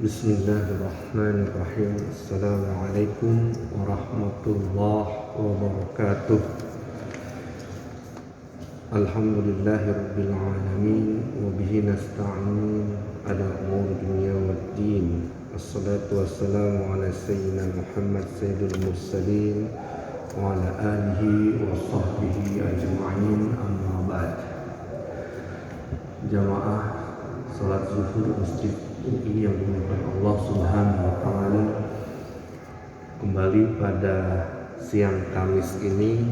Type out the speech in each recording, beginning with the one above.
Bismillahirrahmanirrahim. Assalamualaikum warahmatullahi wabarakatuh. Alhamdulillahirabbil alamin wa bihi nasta'in ala umuri dunya waddin. Wassalatu wassalamu ala sayyidina Muhammad sayyidul mursalin wa ala alihi wa sahbihi ajma'in, amma ba'd. Jamaah salat zuhur Masjid UI yang dimuliakan Allah Subhanahu wa taala, kembali pada siang Kamis ini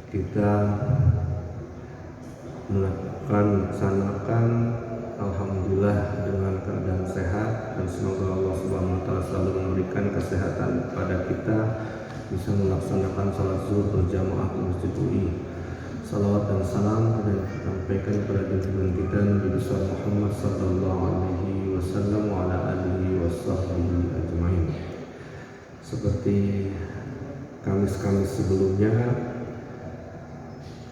kita melaksanakan alhamdulillah dengan keadaan sehat, dan semoga Allah Subhanahu wa taala selalu memberikan kesehatan kepada kita bisa melaksanakan salat zuhur berjamaah di Masjid UI. Salawat dan salam kita sampaikan kepada junjungan kita Nabi besar Muhammad sallallahu alaihi wasallam wa ala alihi washabbihi ajmain. Seperti Kamis-Kamis sebelumnya,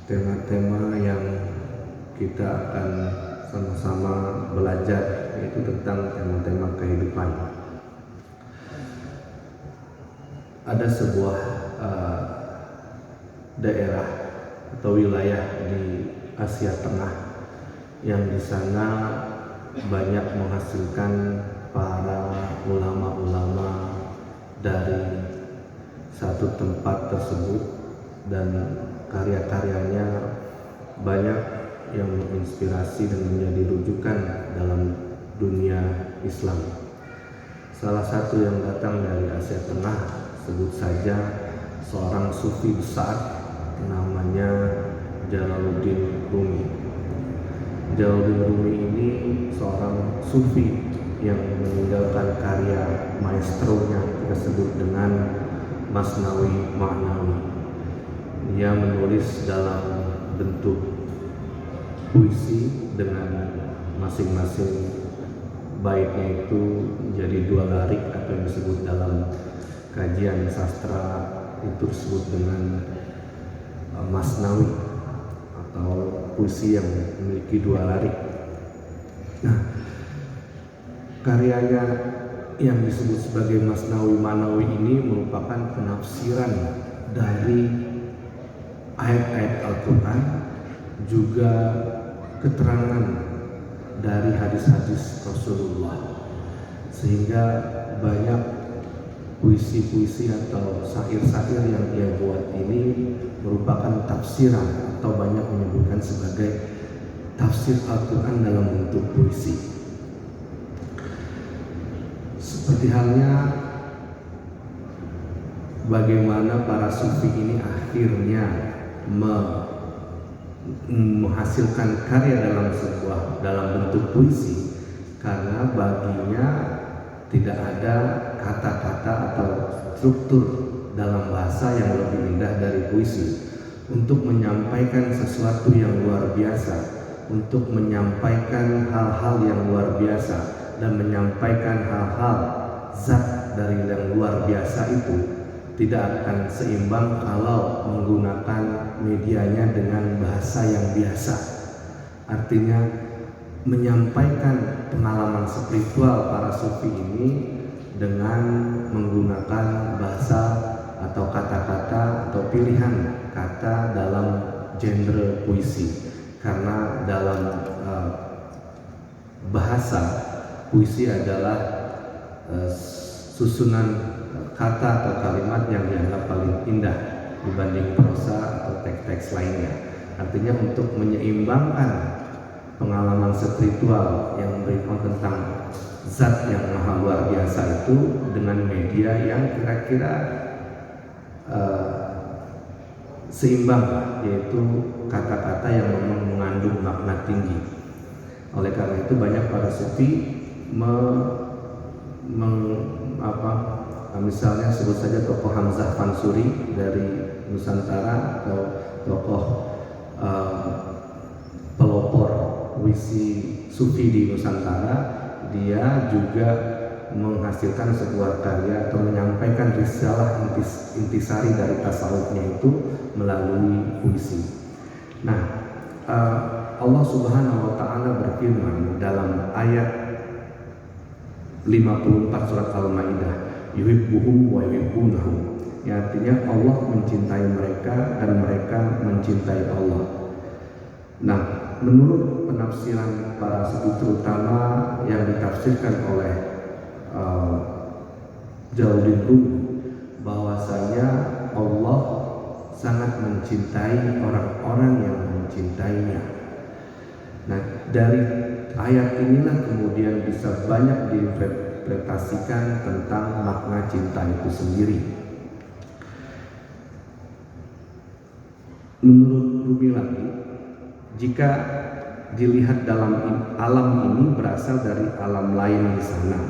tema-tema yang kita akan sama-sama belajar yaitu tentang tema-tema kehidupan. Ada sebuah daerah atau wilayah di Asia Tengah yang di sana banyak menghasilkan para ulama-ulama dari satu tempat tersebut, dan karya-karyanya banyak yang menginspirasi dan menjadi rujukan dalam dunia Islam. Salah satu yang datang dari Asia Tengah, sebut saja seorang sufi besar namanya Jalaluddin Rumi. Jalaluddin Rumi ini seorang sufi yang meninggalkan karya maestronya kita sebut dengan Masnawi Ma'nawi. Dia menulis dalam bentuk puisi dengan masing-masing baitnya itu menjadi dua larik atau yang disebut dalam kajian sastra itu disebut dengan Masnawi atau puisi yang memiliki dua larik. Nah, karyanya yang disebut sebagai Masnawi Ma'nawi ini merupakan penafsiran dari ayat-ayat Al-Quran, juga keterangan dari hadis-hadis Rasulullah, sehingga banyak puisi-puisi atau syair-syair yang dia buat ini merupakan tafsiran atau banyak menyebutkan sebagai tafsir Al-Quran dalam bentuk puisi. Seperti halnya bagaimana para sufi ini akhirnya menghasilkan karya dalam bentuk puisi, karena baginya tidak ada kata-kata atau struktur dalam bahasa yang lebih indah dari puisi untuk menyampaikan sesuatu yang luar biasa, untuk menyampaikan hal-hal yang luar biasa dan menyampaikan hal-hal zat dari yang luar biasa itu tidak akan seimbang kalau menggunakan medianya dengan bahasa yang biasa. Artinya menyampaikan pengalaman spiritual para sufi ini dengan menggunakan bahasa atau kata-kata atau pilihan kata dalam genre puisi, karena dalam bahasa puisi adalah susunan kata atau kalimat yang dianggap paling indah dibanding prosa atau teks-teks lainnya. Artinya untuk menyeimbangkan pengalaman spiritual yang beritahu tentang zat yang maha luar biasa itu dengan media yang kira-kira seimbang, yaitu kata-kata yang memang mengandung makna tinggi. Oleh karena itu banyak para sufi misalnya sebut saja tokoh Hamzah Fansuri dari Nusantara atau tokoh pelopor puisi sufi di Nusantara, dia juga menghasilkan sebuah karya atau menyampaikan risalah intisari dari tasawufnya itu melalui puisi. Nah, Allah Subhanahu wa taala berfirman dalam ayat 54 surat Al-Maidah, yuhibbuhum wa yuhibbunahum. Ya, artinya Allah mencintai mereka dan mereka mencintai Allah. Nah, menurut penafsiran para sufi, terutama yang ditafsirkan oleh Jalaluddin Rumi, bahwasanya Allah sangat mencintai orang-orang yang mencintainya. Nah, dari ayat inilah kemudian bisa banyak diinterpretasikan tentang makna cinta itu sendiri. Menurut Rumi lagi, jika dilihat dalam alam ini berasal dari alam lain di sana,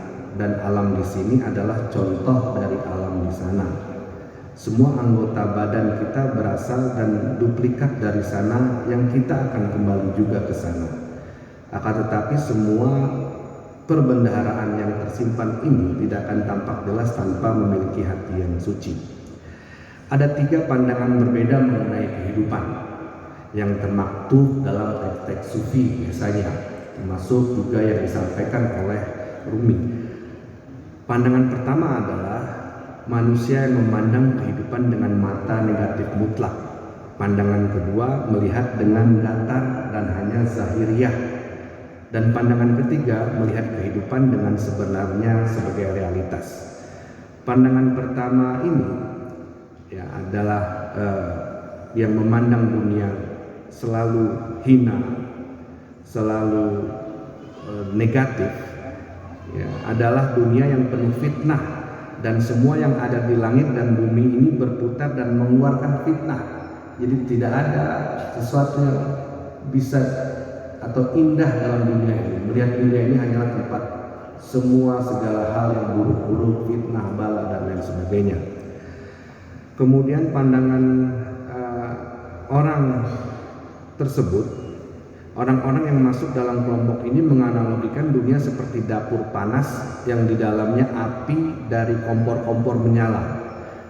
dan alam di sini adalah contoh dari alam di sana. Semua anggota badan kita berasal dan duplikat dari sana, yang kita akan kembali juga ke sana. Akan tetapi semua perbendaharaan yang tersimpan ini tidak akan tampak jelas tanpa memiliki hati yang suci. Ada 3 pandangan berbeda mengenai kehidupan yang termaktub dalam teks-teks sufi biasanya, termasuk juga yang disampaikan oleh Rumi. Pandangan pertama adalah manusia yang memandang kehidupan dengan mata negatif mutlak. Pandangan kedua melihat dengan datar dan hanya zahiriyah. Dan pandangan ketiga melihat kehidupan dengan sebenarnya sebagai realitas. Pandangan pertama ini ya adalah yang memandang dunia selalu hina, selalu negatif, ya, adalah dunia yang penuh fitnah, dan semua yang ada di langit dan bumi ini berputar dan mengeluarkan fitnah. Jadi tidak ada sesuatu yang bisa atau indah dalam dunia ini. Melihat dunia ini hanyalah tempat semua segala hal yang buruk-buruk, fitnah, bala dan lain sebagainya. Kemudian pandangan orang tersebut, orang-orang yang masuk dalam kelompok ini menganalogikan dunia seperti dapur panas yang di dalamnya api dari kompor-kompor menyala,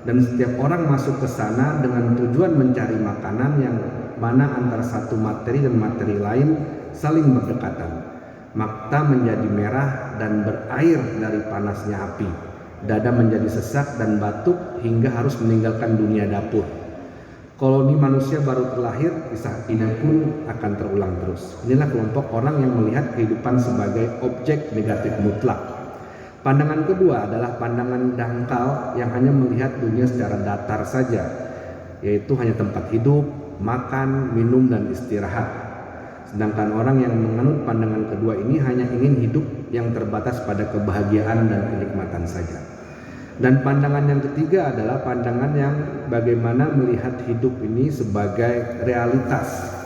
dan setiap orang masuk ke sana dengan tujuan mencari makanan yang mana antara satu materi dan materi lain saling berdekatan. Mata menjadi merah dan berair dari panasnya api, dada menjadi sesak dan batuk hingga harus meninggalkan dunia dapur. Koloni manusia baru terlahir, kisah ini pun akan terulang terus. Inilah kelompok orang yang melihat kehidupan sebagai objek negatif mutlak. Pandangan kedua adalah pandangan dangkal yang hanya melihat dunia secara datar saja, yaitu hanya tempat hidup, makan, minum, dan istirahat. Sedangkan orang yang menganut pandangan kedua ini hanya ingin hidup yang terbatas pada kebahagiaan dan kenikmatan saja. Dan pandangan yang ketiga adalah pandangan yang bagaimana melihat hidup ini sebagai realitas.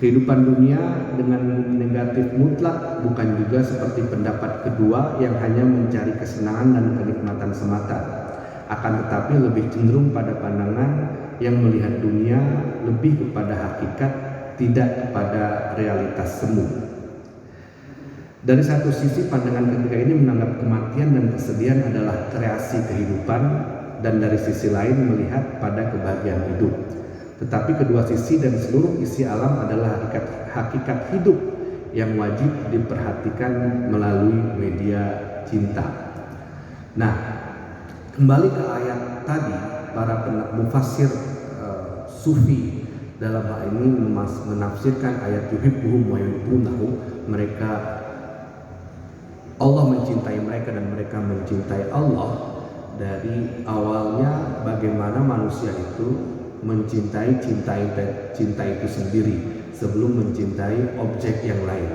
Kehidupan dunia dengan negatif mutlak bukan juga seperti pendapat kedua yang hanya mencari kesenangan dan kenikmatan semata. Akan tetapi lebih cenderung pada pandangan yang melihat dunia lebih kepada hakikat, tidak kepada realitas semu. Dari satu sisi, pandangan ketiga ini menganggap kematian dan kesedihan adalah kreasi kehidupan, dan dari sisi lain melihat pada kebahagiaan hidup. Tetapi kedua sisi dan seluruh isi alam adalah hakikat hidup yang wajib diperhatikan melalui media cinta. Nah, kembali ke ayat tadi, para mufassir sufi dalam hal ini menafsirkan ayat yuhibbuhum wa yuhibbunahum, mereka Allah mencintai mereka dan mereka mencintai Allah. Dari awalnya bagaimana manusia itu mencintai cinta itu sendiri sebelum mencintai objek yang lain.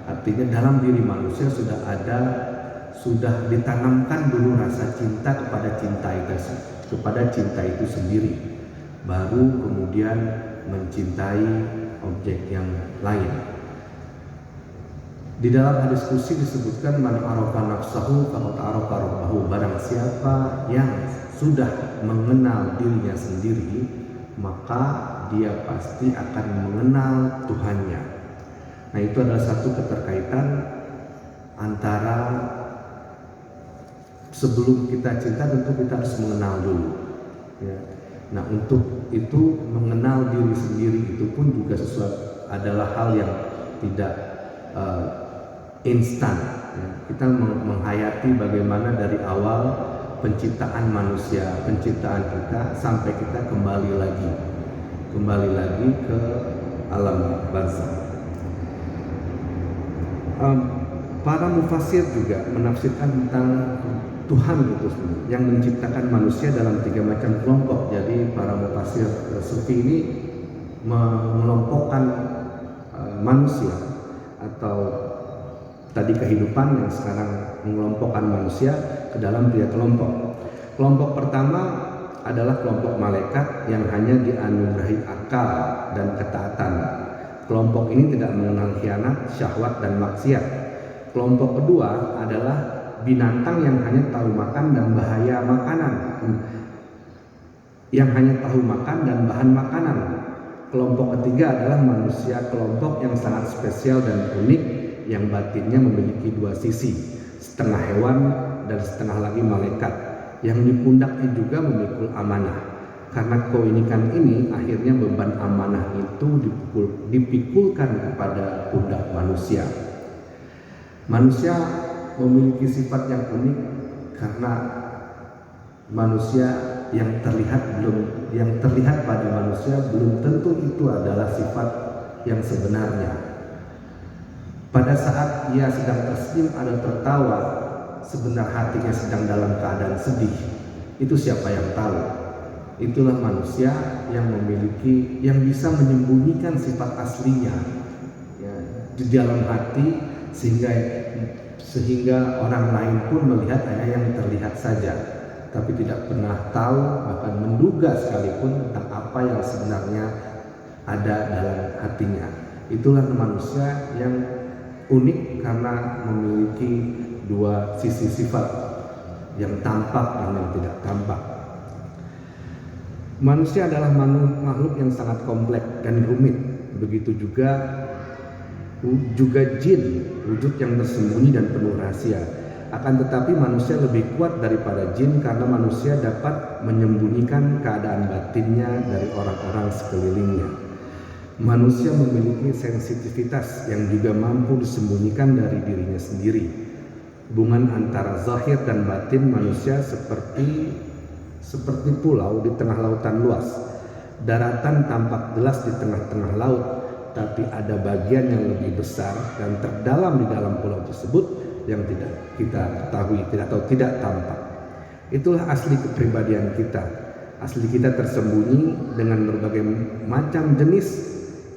Artinya dalam diri manusia sudah ditanamkan dulu rasa cinta kepada cinta itu sendiri, baru kemudian mencintai objek yang lain. Di dalam hadis qudsi disebutkan, man arafa nafsahu faqad arafa rabbahu. Barang siapa yang sudah mengenal dirinya sendiri, maka dia pasti akan mengenal Tuhannya. Nah, itu adalah satu keterkaitan antara sebelum kita cinta tentu kita harus mengenal dulu, ya. Nah, untuk itu mengenal diri sendiri itu pun juga sesuatu adalah hal yang tidak instan, ya. kita menghayati bagaimana dari awal penciptaan manusia, penciptaan kita sampai kita kembali lagi ke alam barzakh. Para mufassir juga menafsirkan tentang Tuhan itu sendiri yang menciptakan manusia dalam 3 macam kelompok. Jadi para mufassir sufi ini mengelompokkan manusia atau tadi kehidupan yang sekarang mengelompokkan manusia ke dalam 3 kelompok. Kelompok pertama adalah kelompok malaikat yang hanya dianugerahi akal dan ketaatan. Kelompok ini tidak mengenal khianat, syahwat, dan maksiat. Kelompok kedua adalah binatang yang hanya tahu makan dan bahaya makanan, yang hanya tahu makan dan bahan makanan. Kelompok ketiga adalah manusia, kelompok yang sangat spesial dan unik, yang batinnya memiliki 2 sisi, setengah hewan dan setengah lagi malaikat, yang di pundaknya juga memikul amanah. Karena keunikan ini, akhirnya beban amanah itu dipikulkan kepada pundak manusia. Manusia memiliki sifat yang unik karena manusia yang terlihat pada manusia belum tentu itu adalah sifat yang sebenarnya. Pada saat ia sedang tersenyum atau tertawa, sebenarnya hatinya sedang dalam keadaan sedih. Itu siapa yang tahu? Itulah manusia yang bisa menyembunyikan sifat aslinya ya, di dalam hati, sehingga orang lain pun melihat hanya yang terlihat saja, tapi tidak pernah tahu, bahkan menduga sekalipun tentang apa yang sebenarnya ada dalam hatinya. Itulah manusia yang unik karena memiliki 2 sisi sifat, yang tampak dan yang tidak tampak. Manusia adalah makhluk yang sangat kompleks dan rumit. Begitu juga jin, wujud yang tersembunyi dan penuh rahasia. Akan tetapi manusia lebih kuat daripada jin karena manusia dapat menyembunyikan keadaan batinnya dari orang-orang sekelilingnya. Manusia memiliki sensitivitas yang juga mampu disembunyikan dari dirinya sendiri. Hubungan antara zahir dan batin manusia seperti pulau di tengah lautan luas. Daratan tampak jelas di tengah-tengah laut, tapi ada bagian yang lebih besar dan terdalam di dalam pulau tersebut yang tidak kita ketahui, tidak tampak. Itulah asli kepribadian kita. Asli kita tersembunyi dengan berbagai macam jenis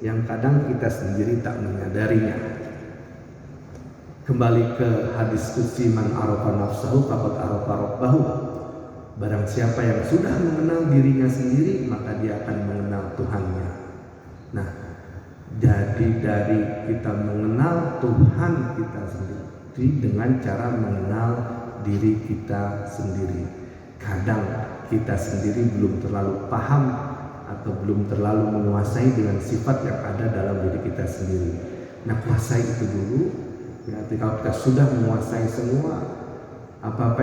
yang kadang kita sendiri tak menyadarinya. Kembali ke hadis qudsi, man arafa nafsahu faqad arafa rabbahu. Barang siapa yang sudah mengenal dirinya sendiri, maka dia akan mengenal Tuhannya. Nah, jadi dari kita mengenal Tuhan kita sendiri dengan cara mengenal diri kita sendiri. Kadang kita sendiri belum terlalu paham atau belum terlalu menguasai dengan sifat yang ada dalam diri kita sendiri. Nah, kuasai itu dulu. Berarti kalau kita sudah menguasai semua apa-apa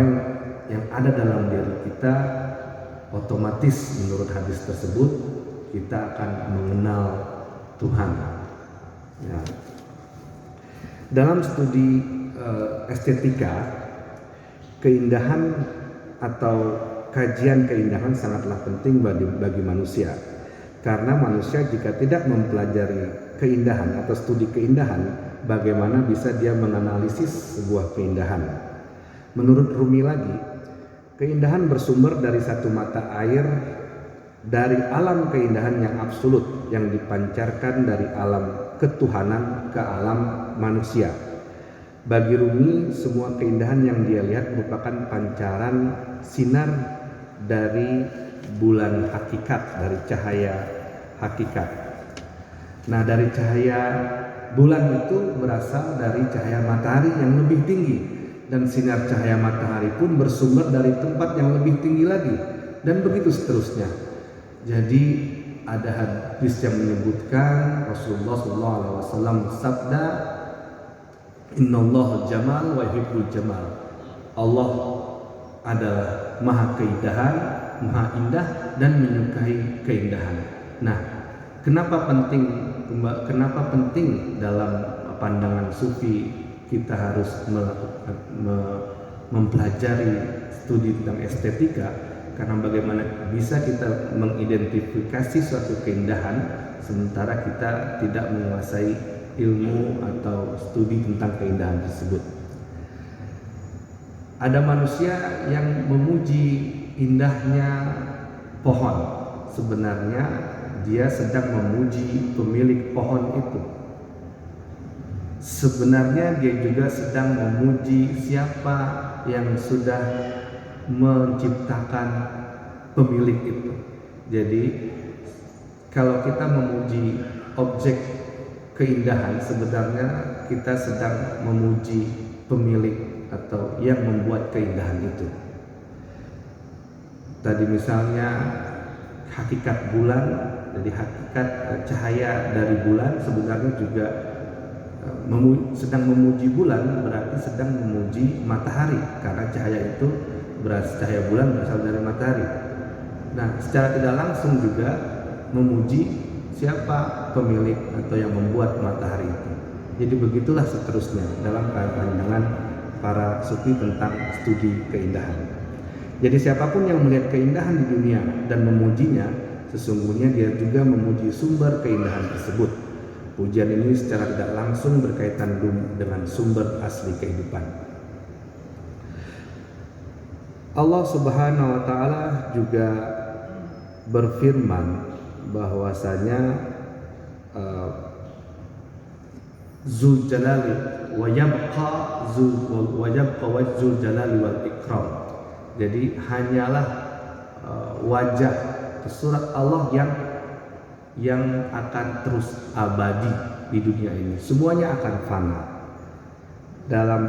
yang ada dalam diri kita, otomatis menurut hadis tersebut kita akan mengenal Tuhan. Ya. Dalam studi estetika, keindahan atau kajian keindahan sangatlah penting bagi manusia. Karena manusia jika tidak mempelajari keindahan atau studi keindahan, bagaimana bisa dia menganalisis sebuah keindahan? Menurut Rumi lagi, keindahan bersumber dari satu mata air, dari alam keindahan yang absolut yang dipancarkan dari alam ketuhanan ke alam manusia. Bagi Rumi, semua keindahan yang dia lihat merupakan pancaran sinar dari bulan hakikat, dari cahaya hakikat. Nah, dari cahaya bulan itu berasal dari cahaya matahari yang lebih tinggi, dan sinar cahaya matahari pun bersumber dari tempat yang lebih tinggi lagi, dan begitu seterusnya. Jadi ada hadis yang menyebutkan Rasulullah SAW sabda, Innallaha jamal wa yuhibbul jamal. Allah adalah maha keindahan, maha indah, dan menyukai keindahan. Nah, kenapa penting dalam pandangan sufi kita harus mempelajari studi tentang estetika, karena bagaimana bisa kita mengidentifikasi suatu keindahan sementara kita tidak menguasai ilmu atau studi tentang keindahan tersebut. Ada manusia yang memuji indahnya pohon, sebenarnya dia sedang memuji pemilik pohon itu. Sebenarnya dia juga sedang memuji siapa yang sudah menciptakan pemilik itu. Jadi kalau kita memuji objek keindahan, sebenarnya kita sedang memuji pemilik atau yang membuat keindahan itu. Tadi misalnya hakikat bulan, jadi hakikat cahaya dari bulan sebenarnya juga sedang memuji bulan, berarti sedang memuji matahari, karena cahaya itu cahaya bulan berasal dari matahari. Nah, secara tidak langsung juga memuji siapa pemilik atau yang membuat matahari itu. Jadi begitulah seterusnya dalam pandangan para sufi tentang studi keindahan. Jadi siapapun yang melihat keindahan di dunia dan memujinya, sesungguhnya dia juga memuji sumber keindahan tersebut. Pujian ini secara tidak langsung berkaitan dengan sumber asli kehidupan. Allah Subhanahu wa taala juga berfirman bahwasanya Zul Jalali wa yabqa wajhul jalali wal ikram. Jadi hanyalah wajah surat Allah yang akan terus abadi di dunia ini. Semuanya akan fana. Dalam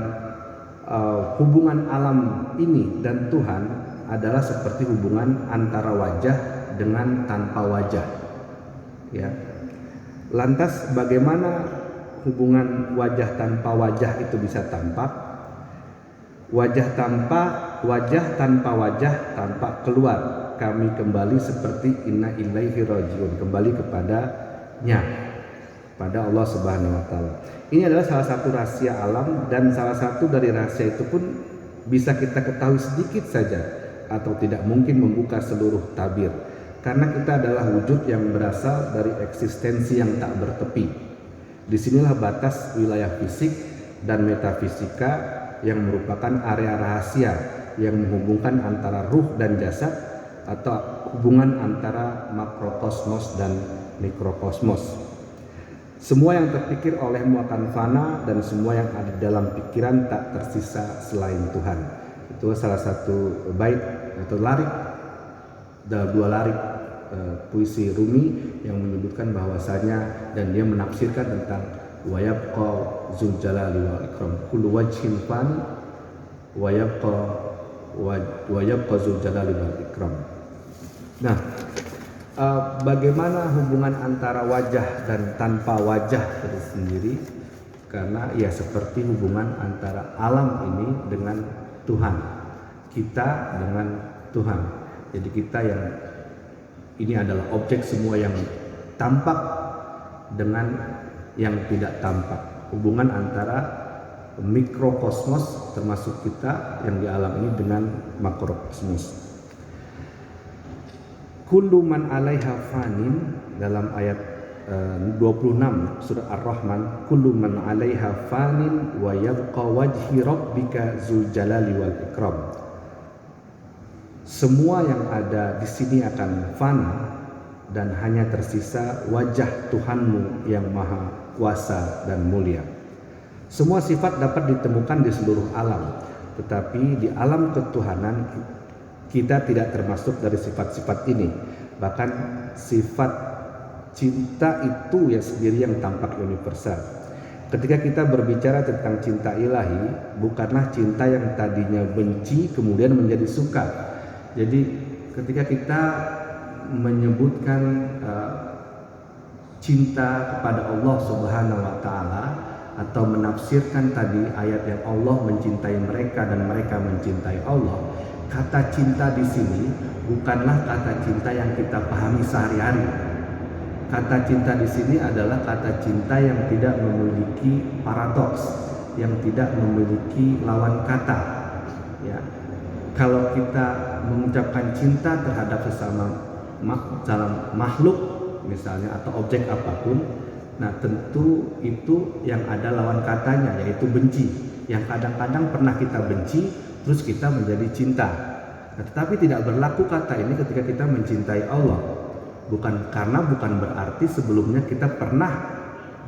hubungan alam ini dan Tuhan adalah seperti hubungan antara wajah dengan tanpa wajah. Ya. Lantas bagaimana hubungan wajah tanpa wajah itu bisa tampak? Wajah tanpa wajah tampak keluar. Kami kembali seperti inna ilaihi rajiun, kembali kepadanya, pada Allah Subhanahu wa taala. Ini adalah salah satu rahasia alam, dan salah satu dari rahasia itu pun bisa kita ketahui sedikit saja atau tidak mungkin membuka seluruh tabir, karena kita adalah wujud yang berasal dari eksistensi yang tak bertepi. Disinilah batas wilayah fisik dan metafisika yang merupakan area rahasia yang menghubungkan antara ruh dan jasad, atau hubungan antara makrokosmos dan mikrokosmos. Semua yang terpikir olehmu akan fana, dan semua yang ada dalam pikiran tak tersisa selain Tuhan. Itu salah satu bait atau larik, dua larik puisi Rumi yang menyebutkan bahwasanya, dan dia menafsirkan tentang wa yabqa zul jalali wal ikram kullu wajhin fan wa yabqa zul jalali wal ikram. Nah, bagaimana hubungan antara wajah dan tanpa wajah itu sendiri? Karena ya seperti hubungan antara alam ini dengan Tuhan, kita dengan Tuhan. Jadi kita yang ini adalah objek semua yang tampak dengan yang tidak tampak. Hubungan antara mikrokosmos termasuk kita yang di alam ini dengan makrokosmos. Kullu man 'alaiha fanin, dalam ayat 26 surah Ar-Rahman, kullu man 'alaiha fanin wa yabqa wajhi rabbika dzul jalali wal ikram. Semua yang ada di sini akan fana, dan hanya tersisa wajah Tuhanmu yang maha kuasa dan mulia. Semua sifat dapat ditemukan di seluruh alam, tetapi di alam ketuhanan kita tidak termasuk dari sifat-sifat ini. Bahkan sifat cinta itu ya sendiri yang tampak universal. Ketika kita berbicara tentang cinta ilahi, bukanlah cinta yang tadinya benci kemudian menjadi suka. Jadi ketika kita menyebutkan cinta kepada Allah Subhanahu wa taala, atau menafsirkan tadi ayat yang Allah mencintai mereka dan mereka mencintai Allah, kata cinta di sini bukanlah kata cinta yang kita pahami sehari-hari. Kata cinta di sini adalah kata cinta yang tidak memiliki paradoks, yang tidak memiliki lawan kata. Ya, kalau kita mengucapkan cinta terhadap sesama dalam makhluk misalnya atau objek apapun, nah tentu itu yang ada lawan katanya, yaitu benci. Yang kadang-kadang pernah kita benci, terus kita menjadi cinta. Nah, tetapi tidak berlaku kata ini ketika kita mencintai Allah. Bukan berarti sebelumnya kita pernah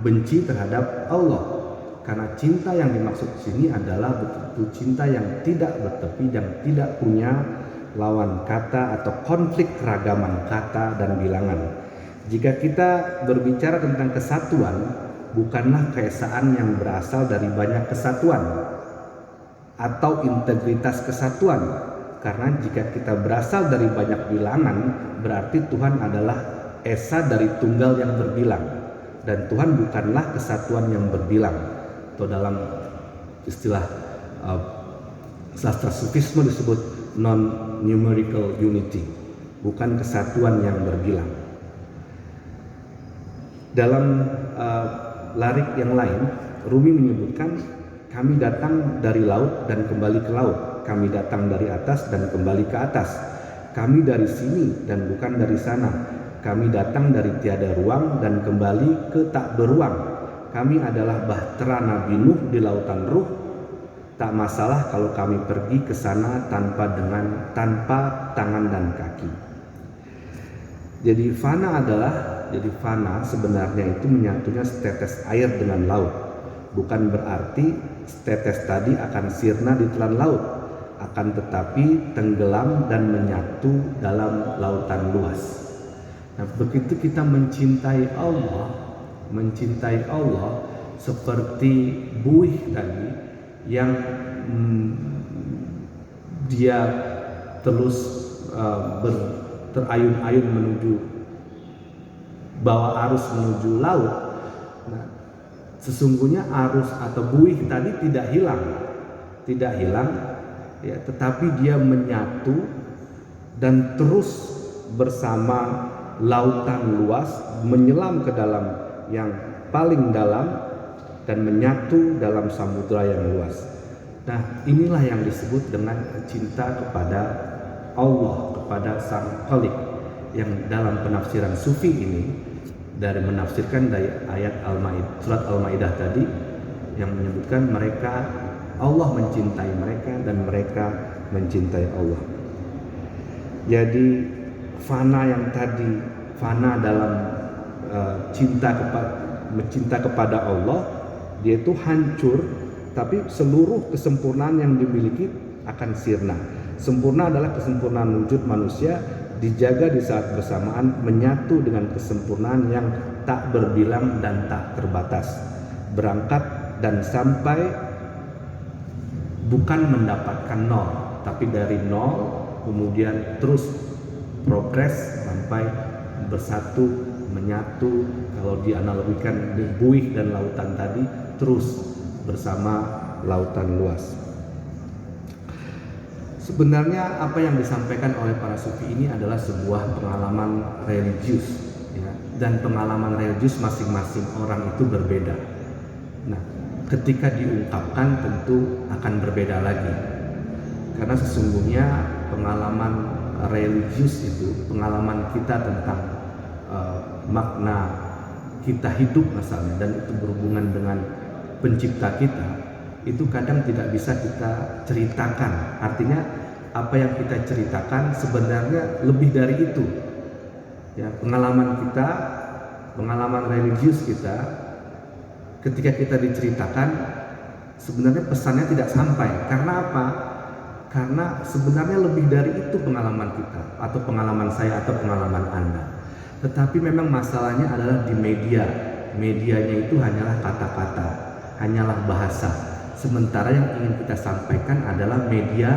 benci terhadap Allah. Karena cinta yang dimaksud di sini adalah betul-betul cinta yang tidak bertepi, yang tidak punya lawan kata atau konflik keragaman kata dan bilangan. Jika kita berbicara tentang kesatuan, bukanlah keesaan yang berasal dari banyak kesatuan atau integritas kesatuan. Karena jika kita berasal dari banyak bilangan, berarti Tuhan adalah esa dari tunggal yang berbilang, dan Tuhan bukanlah kesatuan yang berbilang. Atau dalam istilah sastra sufisme disebut non-numerical unity, bukan kesatuan yang berbilang. Dalam larik yang lain, Rumi menyebutkan, kami datang dari laut dan kembali ke laut, kami datang dari atas dan kembali ke atas, kami dari sini dan bukan dari sana, kami datang dari tiada ruang dan kembali ke tak beruang. Kami adalah bahtera Nabi Nuh di lautan ruh. Tak masalah kalau kami pergi ke sana tanpa tangan dan kaki. Jadi fana sebenarnya itu menyatunya setetes air dengan laut. Bukan berarti setetes tadi akan sirna di telan laut, akan tetapi tenggelam dan menyatu dalam lautan luas. Nah, begitu kita mencintai Allah seperti buih tadi yang dia terus terayun-ayun menuju bawa arus menuju laut. Nah, sesungguhnya arus atau buih tadi tidak hilang ya, tetapi dia menyatu dan terus bersama lautan luas, menyelam ke dalam yang paling dalam dan menyatu dalam samudra yang luas. Nah, inilah yang disebut dengan cinta kepada Allah, kepada Sang Khalik, yang dalam penafsiran sufi ini dari menafsirkan dari ayat surat Al-Maidah tadi yang menyebutkan Allah mencintai mereka dan mereka mencintai Allah. Jadi fana yang tadi, fana dalam mencinta kepada Allah, dia itu hancur, tapi seluruh kesempurnaan yang dimiliki akan sirna. Sempurna adalah kesempurnaan wujud manusia, dijaga di saat bersamaan menyatu dengan kesempurnaan yang tak berbilang dan tak terbatas. Berangkat dan sampai bukan mendapatkan nol, tapi dari nol kemudian terus progres sampai bersatu, menyatu. Kalau dianalogikan di buih dan lautan tadi, terus bersama lautan luas. Sebenarnya apa yang disampaikan oleh para sufi ini adalah sebuah pengalaman religius, ya, dan pengalaman religius masing-masing orang itu berbeda. Nah, ketika diungkapkan tentu akan berbeda lagi, karena sesungguhnya pengalaman religius itu pengalaman kita tentang makna kita hidup misalnya, dan itu berhubungan dengan pencipta kita, itu kadang tidak bisa kita ceritakan. Artinya apa yang kita ceritakan sebenarnya lebih dari itu, ya. Pengalaman religius kita, ketika kita diceritakan sebenarnya pesannya tidak sampai. Karena apa? Karena sebenarnya lebih dari itu pengalaman kita, atau pengalaman saya, atau pengalaman Anda. Tetapi memang masalahnya adalah di medianya itu hanyalah kata-kata, hanyalah bahasa. Sementara yang ingin kita sampaikan adalah media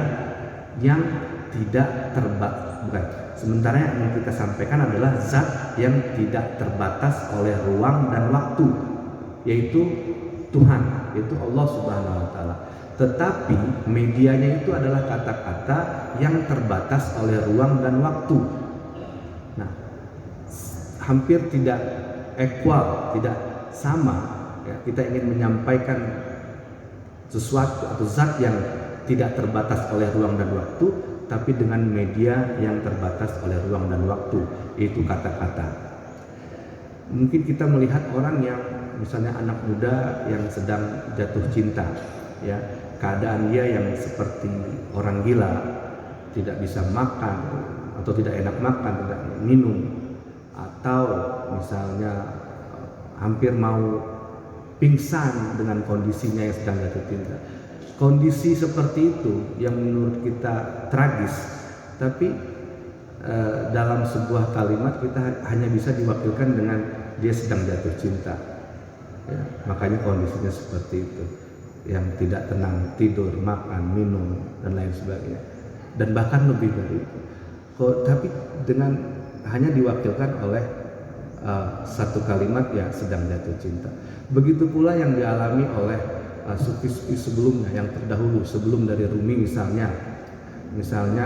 yang tidak Sementara yang ingin kita sampaikan adalah zat yang tidak terbatas oleh ruang dan waktu, yaitu Tuhan, yaitu Allah Subhanahu wa Ta'ala. Tetapi medianya itu adalah kata-kata yang terbatas oleh ruang dan waktu. Nah, hampir tidak equal, tidak sama, ya. Kita ingin menyampaikan sesuatu atau zat yang tidak terbatas oleh ruang dan waktu, tapi dengan media yang terbatas oleh ruang dan waktu, yaitu kata-kata. Mungkin kita melihat orang yang misalnya anak muda yang sedang jatuh cinta, ya, keadaan dia yang seperti orang gila, tidak bisa makan atau tidak enak makan, tidak minum, atau misalnya hampir mau pingsan dengan kondisinya yang sedang jatuh cinta. Kondisi seperti itu yang menurut kita tragis, tapi dalam sebuah kalimat kita hanya bisa diwakilkan dengan dia sedang jatuh cinta, ya, makanya kondisinya seperti itu, yang tidak tenang, tidur, makan, minum, dan lain sebagainya, dan bahkan lebih dari itu. Tapi dengan hanya diwakilkan oleh satu kalimat, ya, sedang jatuh cinta. Begitu pula yang dialami oleh sufi-sufi sebelumnya yang terdahulu, sebelum dari Rumi misalnya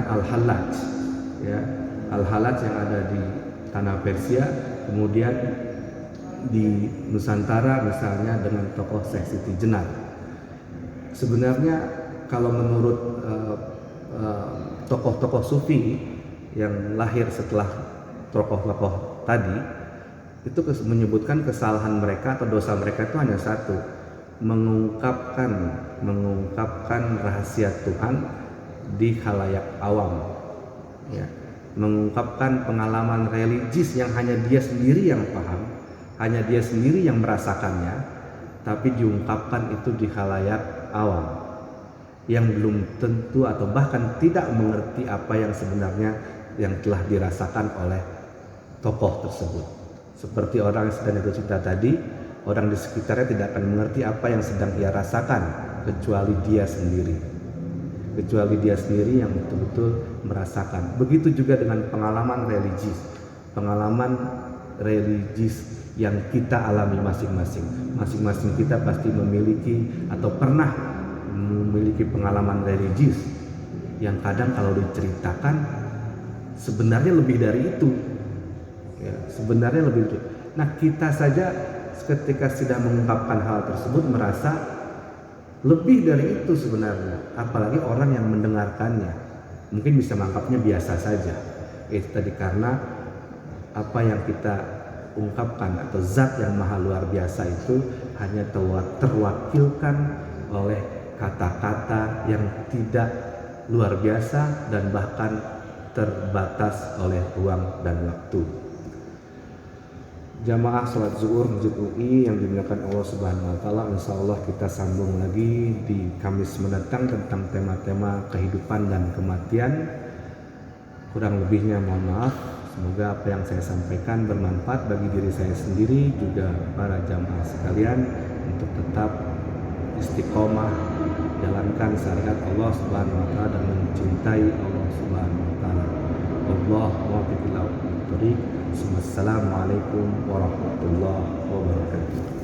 Al-Hallaj, ya, Al-Hallaj yang ada di tanah Persia, kemudian di Nusantara misalnya dengan tokoh Syekh Siti Jenar. Sebenarnya kalau menurut tokoh-tokoh sufi yang lahir setelah tokoh-tokoh tadi, itu menyebutkan kesalahan mereka atau dosa mereka itu hanya satu, mengungkapkan rahasia Tuhan di khalayak awam, ya, mengungkapkan pengalaman religius yang hanya dia sendiri yang paham, hanya dia sendiri yang merasakannya, tapi diungkapkan itu di khalayak awam yang belum tentu atau bahkan tidak mengerti apa yang sebenarnya yang telah dirasakan oleh tokoh tersebut. Seperti orang yang sedang jatuh cinta tadi, orang di sekitarnya tidak akan mengerti apa yang sedang ia rasakan kecuali dia sendiri yang betul-betul merasakan. Begitu juga dengan pengalaman religius yang kita alami masing-masing kita pasti memiliki atau pernah memiliki pengalaman religius yang kadang kalau diceritakan sebenarnya lebih dari itu, ya, sebenarnya lebih itu. Nah, kita saja ketika sudah mengungkapkan hal tersebut merasa lebih dari itu sebenarnya, apalagi orang yang mendengarkannya mungkin bisa menganggapnya biasa saja. Itu tadi karena apa yang kita ungkapkan atau zat yang maha luar biasa itu hanya terwakilkan oleh kata-kata yang tidak luar biasa dan bahkan terbatas oleh ruang dan waktu. Jamaah sholat zuhur Masjid UI yang dimuliakan Allah Subhanahu wa taala, insyaallah kita sambung lagi di Kamis mendatang tentang tema-tema kehidupan dan kematian. Kurang lebihnya mohon maaf. Semoga apa yang saya sampaikan bermanfaat bagi diri saya sendiri juga para jamaah sekalian untuk tetap istiqomah jalankan syariat Allah Subhanahu wa taala dan mencintai Allah Subhanahu wa taala. Wassalamualaikum warahmatullahi wabarakatuh.